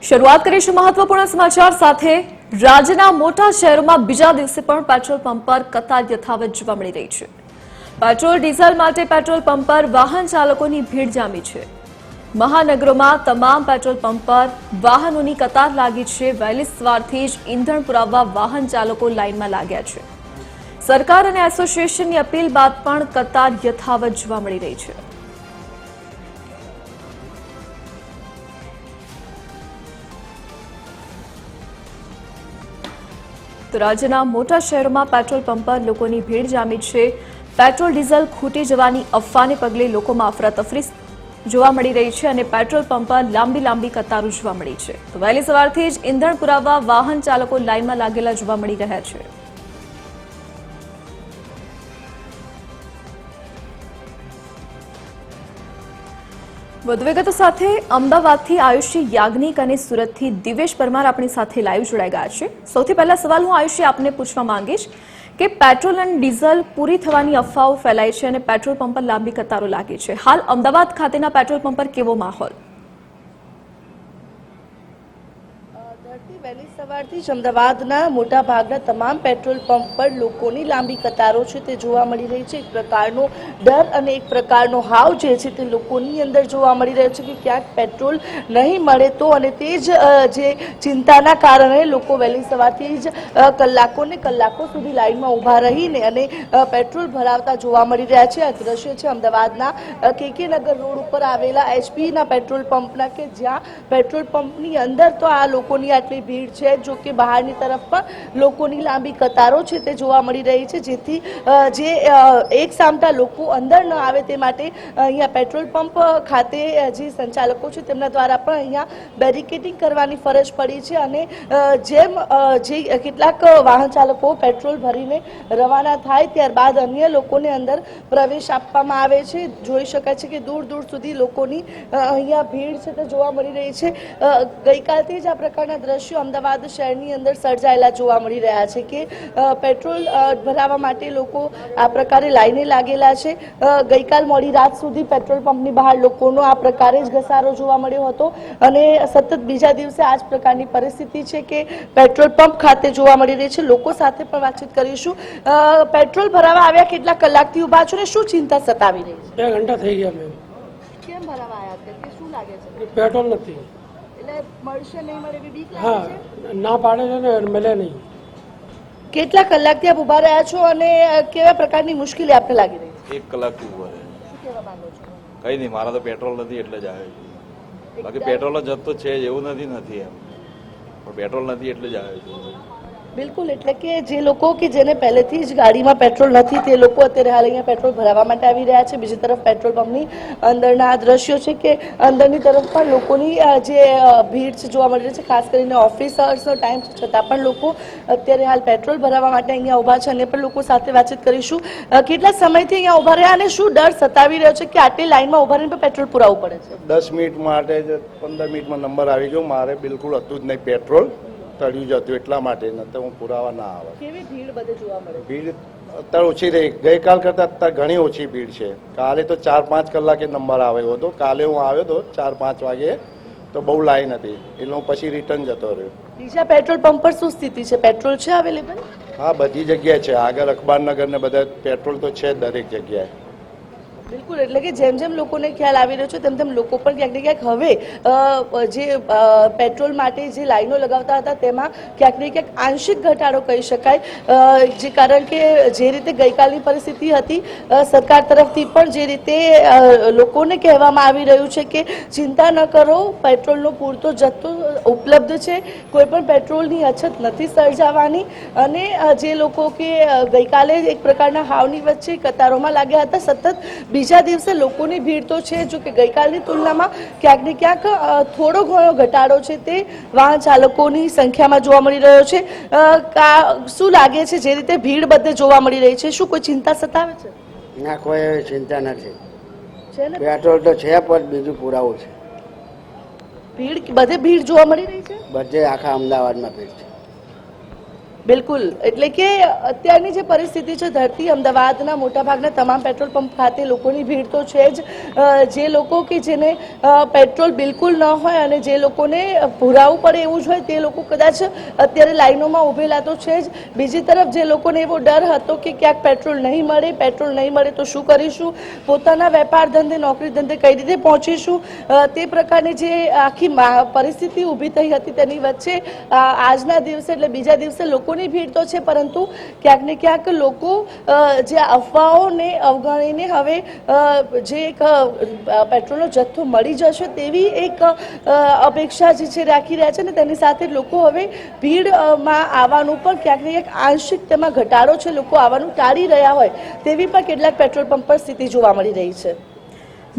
શરૂઆત કરીશું મહત્વપૂર્ણ સમાચાર સાથે। રાજ્યના મોટા શહેરોમાં બીજા દિવસે પણ પેટ્રોલ પંપ પર કતાર યથાવત જોવા મળી રહી છે। પેટ્રોલ ડીઝલ માટે પેટ્રોલ પંપ પર વાહન ચાલકોની ભીડ જામી છે। મહાનગરોમાં તમામ પેટ્રોલ પંપ પર વાહનોની કતાર લાગી છે। વહેલી સવારથી જ ઈંધણ પુરાવવા વાહન ચાલકો લાઇનમાં લાગ્યા છે। સરકાર અને એસોસિએશનની અપીલ બાદ પણ કતાર યથાવત જોવા મળી રહી છે। તો રાજ્યના મોટા શહેરોમાં પેટ્રોલ પંપ પર લોકોની ભીડ જામી છે। પેટ્રોલ ડીઝલ ખૂટી જવાની અફવાને પગલે લોકોમાં અફરાતફરી જોવા મળી રહી છે અને પેટ્રોલ પંપ પર લાંબી કતારો જોવા મળી છે। તો વહેલી સવારથી જ ઈંધણ પુરાવવા વાહન ચાલકો લાઇનમાં લાગેલા જોવા મળી રહ્યા છે। વધુ વિગતો સાથે અમદાવાદથી આયુષી યાજ્ઞિક અને સુરતથી દિવેશ પરમાર આપણી સાથે લાઈવ જોડાઈ ગયા છે। સૌથી પહેલા સવાલ હું આયુષી આપને પૂછવા માંગીશ કે પેટ્રોલ અને ડીઝલ પૂરી થવાની અફવાઓ ફેલાય છે અને પેટ્રોલ પંપ પર લાંબી કતારો લાગી છે। હાલ અમદાવાદ ખાતેના પેટ્રોલ પંપ પર કેવો માહોલ? વહેલી સવારથી જ અમદાવાદના મોટા ભાગના તમામ પેટ્રોલ પંપ પર લોકોની લાંબી કતારો છે તે જોવા મળી રહી છે। એક પ્રકારનો ડર અને એક પ્રકારનો હાવ જે છે તે લોકોની અંદર જોવા મળી રહ્યો છે કે ક્યાંક પેટ્રોલ નહીં મળે તો, અને તે જ જે ચિંતાના કારણે લોકો વહેલી સવારથી જ કલાકો સુધી લાઇનમાં ઊભા રહીને અને પેટ્રોલ ભરાવતા જોવા મળી રહ્યા છે। આ દ્રશ્ય છે અમદાવાદના કેકે નગર રોડ ઉપર આવેલા એચપીના પેટ્રોલ પંપના, કે જ્યાં પેટ્રોલ પંપની અંદર તો આ લોકોની આટલી ભીડ છે, જો કે બહારની તરફ પણ લોકોની લાંબી કતારો છે તે જોવા મળી રહી છે, જેથી જે એક સામટા લોકો અંદર ન આવે તે માટે અહીંયા પેટ્રોલ પંપ ખાતે જે સંચાલકો છે તેમના દ્વારા પણ અહીંયા બેરિકેડિંગ કરવાની ફરજ પડી છે। અને જેમ જે કેટલાક વાહન ચાલકો પેટ્રોલ ભરીને રવાના થાય ત્યારબાદ અન્ય લોકોને અંદર પ્રવેશ આપવામાં આવે છે। જોઈ શકાય છે કે દૂર સુધી લોકોની અહીંયા ભીડ છે તે જોવા મળી રહી છે। ગઈકાલથી જ આ પ્રકારના દ્રશ્યો અમદાવાદ શહેરની અંદર સર્જાયેલા જોવા મળી રહ્યા છે કે પેટ્રોલ ભરાવવા માટે લોકો આ પ્રકારે લાઈને લાગેલા છે। ગઈકાલ મોડી રાત સુધી પેટ્રોલ પંપની બહાર લોકોનો આ પ્રકારે જ ઘસારો જોવા મળ્યો હતો અને સતત બીજા દિવસે આ જ પ્રકારની પરિસ્થિતિ છે કે પેટ્રોલ પંપ ખાતે જોવા મળી રહી છે। લોકો સાથે પણ વાતચીત કરીશું। પેટ્રોલ ભરાવા આવ્યા કેટલા કલાકથી ઉભા છો ને શું ચિંતા સતાવી રહી છે? 2 ઘંટા થઈ ગયા મેમ। કેમ ભરાવા આવ્યા હતા કે શું લાગે છે? પેટ્રોલ નથી એટલે મળશે નહીં મળે એવી બીક લાગે હા છે? ના પાડે છે ને મળે નહીં। કેટલા કલાકથી આપ ઉભા રહ્યા છો અને કેવા પ્રકારની મુશ્કેલી આપને લાગી રહી છે? 1 કલાકથી ઉભા રહે। શું કહેવા માંગો છો? કઈ નહીં, મારા તો પેટ્રોલ નથી એટલે જ આવે છે। બાકી પેટ્રોલ જ જથ્થો છે એવું નથી એમ, પણ પેટ્રોલ નથી એટલે જ આવે છે। બિલકુલ, એટલે કે જે લોકો કે જેને પહેલેથી જ ગાડીમાં પેટ્રોલ નથી તે લોકો અત્યારે હાલ અહીંયા પેટ્રોલ ભરાવવા માટે આવી રહ્યા છે। બીજી તરફ પેટ્રોલ પંપની અંદરના આ દ્રશ્યો છે કે અંદરની તરફ પણ લોકોની જે ભીડ છે જોવા મળી રહી છે, ખાસ કરીને ઓફિસર્સનો ટાઈમ છે છતાં પણ લોકો અત્યારે હાલ પેટ્રોલ ભરાવવા માટે અહીંયા ઊભા છે। અને પણ લોકો સાથે વાતચીત કરીશું। કેટલા સમયથી અહીંયા ઊભા રહ્યા અને શું ડર સતાવી રહ્યો છે કે આટલી લાઈનમાં ઊભા રહીને પેટ્રોલ પુરાવવું પડે છે? 10 મિનિટ માટે જ 15 મિનિટમાં નંબર આવી ગયો। મારે બિલકુલ હતું જ નહીં, પેટ્રોલ તળ્યું જ હતું, એટલા માટે નતો હું પુરાવા ના આવે। કેવી ભીડ બધે જોવા મળે? ભીડ અત્યારે ઓછી રહી, ગઈકાલ કરતાં અત્યારે ઘણી ઓછી ભીડ છે। કાલે તો 4-5 કલાકે નંબર આવ્યો હતો। કાલે હું આવ્યો હતો 4-5 વાગે તો બહુ લાઈન હતી, એટલે હું પછી રિટર્ન જતો રહ્યો। બીજા પેટ્રોલ પંપ પર શું સ્થિતિ છે? પેટ્રોલ છે અવેલેબલ? હા, બધી જગ્યાએ છે, આગળ અખબારનગર ને બધા પેટ્રોલ તો છે દરેક જગ્યાએ। બિલકુલ, એટલે કે જેમ જેમ લોકોને ખ્યાલ આવી રહ્યો છે તેમ લોકો પણ ક્યાંક ને ક્યાંક હવે જે પેટ્રોલ માટે જે લાઈનો લગાવતા હતા તેમાં ક્યાંક ને ક્યાંક આંશિક ઘટાડો કહી શકાય, જે કારણ કે જે રીતે ગઈકાલની પરિસ્થિતિ હતી સરકાર તરફથી પણ જે રીતે લોકોને કહેવામાં આવી રહ્યું છે કે ચિંતા ન કરો, પેટ્રોલનો પૂરતો જથ્થો ઉપલબ્ધ છે, કોઈ પણ પેટ્રોલની અછત નથી સર્જાવાની। અને જે લોકો કે ગઈકાલે એક પ્રકારના હાવની વચ્ચે કતારોમાં લાગ્યા હતા, સતત બીજા દિવસે લોકોની ભીડ તો છે, જો કે ગઈકાલની તુલનામાં ક્યાંક ને ક્યાંક થોડો ઘણો ઘટાડો છે તે વાહન ચાલકોની સંખ્યામાં જોવા મળી રહ્યો છે। શું લાગે છે જે રીતે ભીડ બધે જોવા મળી રહી છે, શું કોઈ ચિંતા સતાવે છે? ના, કોઈ ચિંતા નથી। છે ને પેટ્રોલ તો છે પણ બીજું પુરાવું છે। ભીડ બધે ભીડ જોવા મળી રહી છે, બધે આખા અમદાવાદમાં ભીડ છે। બિલકુલ, એટલે કે અત્યારની જે પરિસ્થિતિ છે ધરતી અમદાવાદના મોટાભાગના તમામ પેટ્રોલ પંપ ખાતે લોકોની ભીડ તો છે જ. જે લોકો કે જેને પેટ્રોલ બિલકુલ ન હોય અને જે લોકોને પુરાવું પડે એવું જ હોય તે લોકો કદાચ અત્યારે લાઈનોમાં ઉભેલા તો છે જ. બીજી તરફ જે લોકોને એવો ડર હતો કે ક્યાંક પેટ્રોલ નહીં મળે તો શું કરીશું, પોતાના વેપાર ધંધે નોકરી ધંધે કઈ રીતે પહોંચીશું, તે પ્રકારની જે આખી પરિસ્થિતિ ઊભી થઈ હતી તેની વચ્ચે આજના દિવસે એટલે બીજા દિવસે લોકોની ભીડ તો છે, પરંતુ ક્યાંક ને ક્યાંક લોકો જે અફવાઓને અવગણીને હવે જે એક પેટ્રોલનો જથ્થો મળી જશે તેવી એક અપેક્ષા જે છે રાખી રહ્યા છે ને તેની સાથે લોકો હવે ભીડમાં આવવાનું પણ ક્યાંક ને ક્યાંક આંશિક તેમાં ઘટાડો છે, લોકો આવવાનું ટાળી રહ્યા હોય તેવી પણ કેટલાક પેટ્રોલ પંપ પર સ્થિતિ જોવા મળી રહી છે.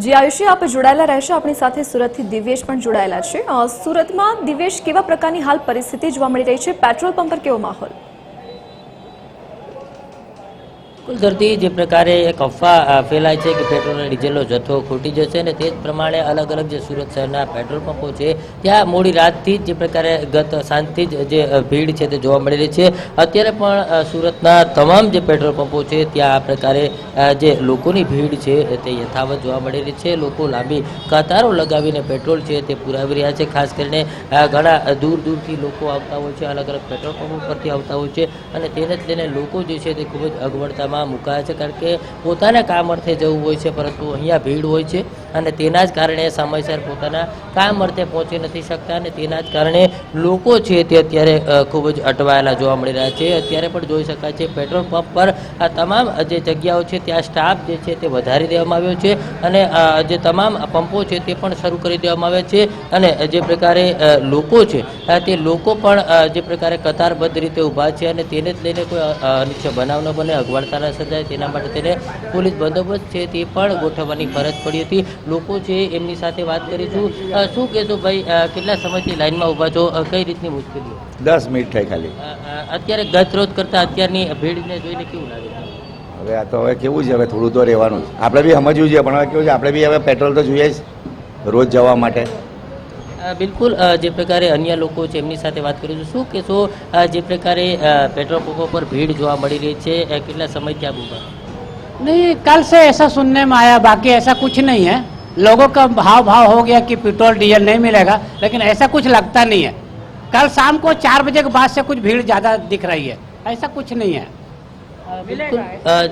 જી આયુષી, આપ જોડાયેલા રહેશો. આપણી સાથે સુરતથી દિવ્યેશ પણ જોડાયેલા છે. સુરતમાં દિવ્યેશ, કેવા પ્રકારની હાલ પરિસ્થિતિ જોવા મળી રહી છે? પેટ્રોલ પંપ પર કેવો માહોલ? ધરતી જે પ્રકારે એક અફવા ફેલાય છે કે પેટ્રોલ અને ડીઝલનો જથ્થો ખૂટી જશે અને તે જ પ્રમાણે અલગ અલગ જે સુરત શહેરના પેટ્રોલ પંપો છે ત્યાં મોડી રાતથી જ જે પ્રકારે ગત સાંજથી જ જે ભીડ છે તે જોવા મળી રહી છે. અત્યારે પણ સુરતના તમામ જે પેટ્રોલ પંપો છે ત્યાં આ પ્રકારે જે લોકોની ભીડ છે તે યથાવત જોવા મળી રહી છે. લોકો લાંબી કતારો લગાવીને પેટ્રોલ છે તે પુરાવી રહ્યા છે. ખાસ કરીને ઘણા દૂર દૂરથી લોકો આવતા હોય છે, અલગ અલગ પેટ્રોલ પંપો પરથી આવતા હોય છે અને તેને જ લઈને લોકો જે છે તે ખૂબ જ અગવડતામાં મુકાય છે, કારણ કે પોતાના કામ અર્થે જવું હોય છે પરંતુ અહીંયા ભીડ હોય છે અને તેના જ કારણે સમયસર પોતાના કામ અર્થે પહોંચી નથી શકતા અને તેના જ કારણે લોકો છે તે અત્યારે ખૂબ જ અટવાયેલા જોવા મળી રહ્યા છે. અત્યારે પણ જોઈ શકાય છે પેટ્રોલ પંપ પર આ તમામ જે જગ્યાઓ છે ત્યાં સ્ટાફ જે છે તે વધારી દેવામાં આવ્યો છે અને જે તમામ પંપો છે તે પણ શરૂ કરી દેવામાં આવ્યા છે અને જે પ્રકારે લોકો છે તે લોકો પણ જે પ્રકારે કતારબદ્ધ રીતે ઊભા છે અને તેને જ લઈને કોઈ અનિચ્છ બનાવ ન બને, અગવડતા ન સર્જાય તેના માટે તેને પોલીસ બંદોબસ્ત છે તે પણ ગોઠવવાની ફરજ પડી હતી. લોકો છે એમની સાથે વાત કરીશું. શું કહેશો ભાઈ, કેટલા સમયથી લાઈનમાં ઊભા છો, કઈ રીતની મુશ્કેલીઓ? 10 મિનિટ થઈ ખાલી. અત્યારે ગત રોજ કરતા અત્યારની ભીડને જોઈને કેવું લાગે છે? હવે આ તો હવે કેવું છે, હવે થોડું તો રહેવાનું જ. આપણે બી સમજવું છે પણ હવે કેવું છે, આપણે બી હવે પેટ્રોલ તો જોઈએ જ રોજ જવા માટે. બિલકુલ, જે પ્રકારે અન્ય લોકો છે એમની સાથે વાત કરીશું. શું કહેશો, જે પ્રકારે પેટ્રોલ પંપો પર ભીડ જોવા મળી રહી છે, કેટલા સમયથી આપ ઊભા? नहीं, कल से ऐसा सुनने में आया, बाकी ऐसा कुछ नहीं है. लोगों का भाव हो गया कि पेट्रोल डीजल नहीं मिलेगा, लेकिन ऐसा कुछ लगता नहीं है. कल शाम को 4 बजे के बाद से कुछ भीड़ ज़्यादा दिख रही है, ऐसा कुछ नहीं है. બિલકુલ,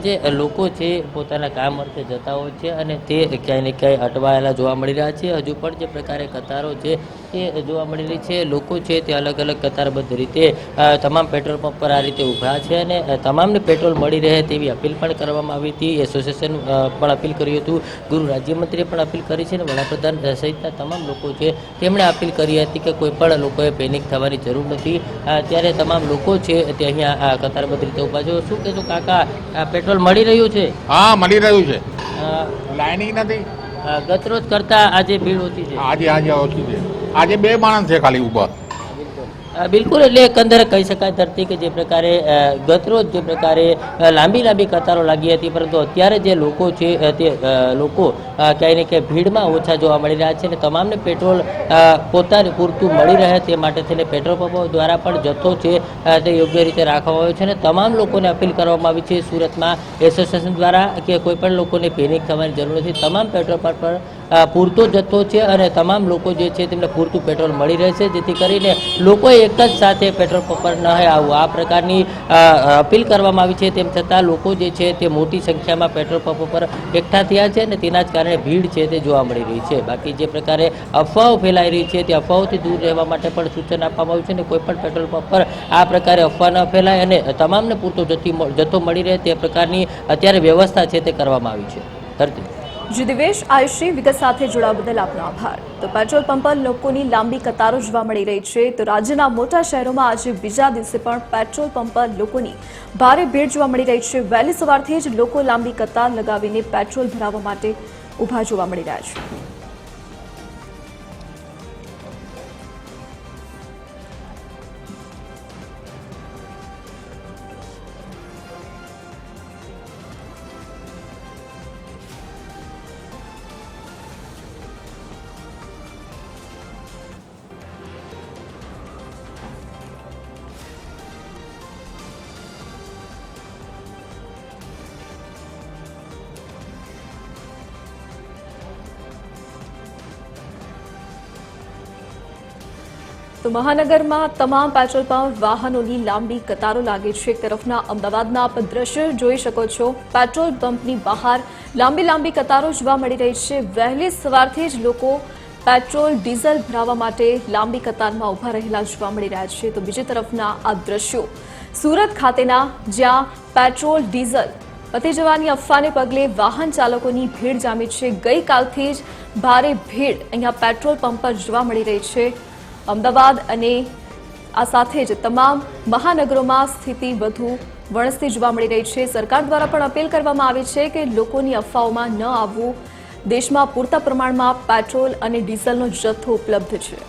જે લોકો છે પોતાના કામ અર્થે જતા હોય છે અને તે ક્યાંય ને ક્યાંય અટવાયેલા જોવા મળી રહ્યા છે. હજુ પણ જે પ્રકારે કતારો છે એ જોવા મળી રહી છે. લોકો છે તે અલગ અલગ કતારબદ્ધ રીતે તમામ પેટ્રોલ પંપ પર આ રીતે ઊભા છે અને તમામને પેટ્રોલ મળી રહે તેવી અપીલ પણ કરવામાં આવી હતી. એસોસિએશન પણ અપીલ કર્યું હતું, ગૃહ રાજ્યમંત્રીએ પણ અપીલ કરી છે અને વડાપ્રધાન સહિતના તમામ લોકો છે તેમણે અપીલ કરી હતી કે કોઈ પણ લોકોએ પેનિક થવાની જરૂર નથી. ત્યારે તમામ લોકો છે તે અહીંયા કતારબદ્ધ રીતે ઊભા છે. શું કહેશો કાકા, પેટ્રોલ મળી રહ્યું છે? હા, મળી રહ્યું છે. લાઈનિંગ નથી. ગત રોજ કરતા આજે ભીડ ઓછી છે? આજે ઓછી છે. આજે 2 માણસ છે ખાલી ઊભા. બિલકુલ, એટલે એકંદરે કહી શકાય ધરતી કે જે પ્રકારે ગતરોજ જે પ્રકારે લાંબી કતારો લાગી હતી, પરંતુ અત્યારે જે લોકો છે તે લોકો ક્યાંય ને ક્યાંય ભીડમાં ઓછા જોવા મળી રહ્યા છે અને તમામને પેટ્રોલ પોતાને પૂરતું મળી રહે તે માટે થઈને પેટ્રોલ પંપો દ્વારા પણ જથ્થો છે તે યોગ્ય રીતે રાખવામાં આવ્યો છે અને તમામ લોકોને અપીલ કરવામાં આવી છે સુરતમાં એસોસિએશન દ્વારા કે કોઈ પણ લોકોને પેનિક થવાની જરૂર નથી. તમામ પેટ્રોલ પંપ પર પૂરતો જથ્થો છે અને તમામ લોકો જે છે તેમને પૂરતું પેટ્રોલ મળી રહેશે, જેથી કરીને લોકોએ એક જ સાથે પેટ્રોલ પંપ પર ન આવવું, આ પ્રકારની અપીલ કરવામાં આવી છે. તેમ છતાં લોકો જે છે તે મોટી સંખ્યામાં પેટ્રોલ પંપો પર એકઠા થયા છે અને તેના જ કારણે ભીડ છે તે જોવા મળી રહી છે. બાકી જે પ્રકારે અફવાઓ ફેલાઈ રહી છે તે અફવાઓથી દૂર રહેવા માટે પણ સૂચન આપવામાં આવ્યું છે અને કોઈ પણ પેટ્રોલ પંપ પર આ પ્રકારે અફવા ન ફેલાય અને તમામને પૂરતો જથ્થો મળી રહે તે પ્રકારની અત્યારે વ્યવસ્થા છે તે કરવામાં આવી છે. ધરતી. જી દિવેશ, આયુષી, વિગત સાથે જોડાવા બદલ આપનો આભાર. તો પેટ્રોલ પંપ પર લોકોની લાંબી કતારો જોવા મળી રહી છે. તો રાજ્યના મોટા શહેરોમાં આજે બીજા દિવસે પણ પેટ્રોલ પંપ પર લોકોની ભારે ભીડ જોવા મળી રહી છે. વહેલી સવારથી જ લોકો લાંબી કતાર લગાવીને પેટ્રોલ ભરાવવા માટે ઊભા જોવા મળી રહ્યા છે. તો મહાનગરમાં તમામ પેટ્રોલ પંપ વાહનોની લાંબી કતારો લાગી છે. એક તરફના અમદાવાદના આપ દ્રશ્ય જોઈ શકો છો. પેટ્રોલ પંપની બહાર લાંબી કતારો જોવા મળી રહી છે. વહેલી સવારથી જ લોકો પેટ્રોલ ડીઝલ ભરાવવા માટે લાંબી કતારમાં ઉભા રહેલા જોવા મળી રહ્યા છે. તો બીજી તરફના આ દ્રશ્યો સુરત ખાતેના, જ્યાં પેટ્રોલ ડીઝલ પતી જવાની અફવાને પગલે વાહન ચાલકોની ભીડ જામી છે. ગઈકાલથી જ ભારે ભીડ અહીંયા પેટ્રોલ પંપ પર જોવા મળી રહી છે. અમદાવાદ અને આ સાથે જ તમામ મહાનગરોમાં સ્થિતિ વધુ વણસતી જોવા મળી રહી છે. સરકાર દ્વારા પણ અપીલ કરવામાં આવી છે કે લોકોની અફવાઓમાં ન આવવું. દેશમાં પૂરતા પ્રમાણમાં પેટ્રોલ અને ડીઝલનો જથ્થો ઉપલબ્ધ છે.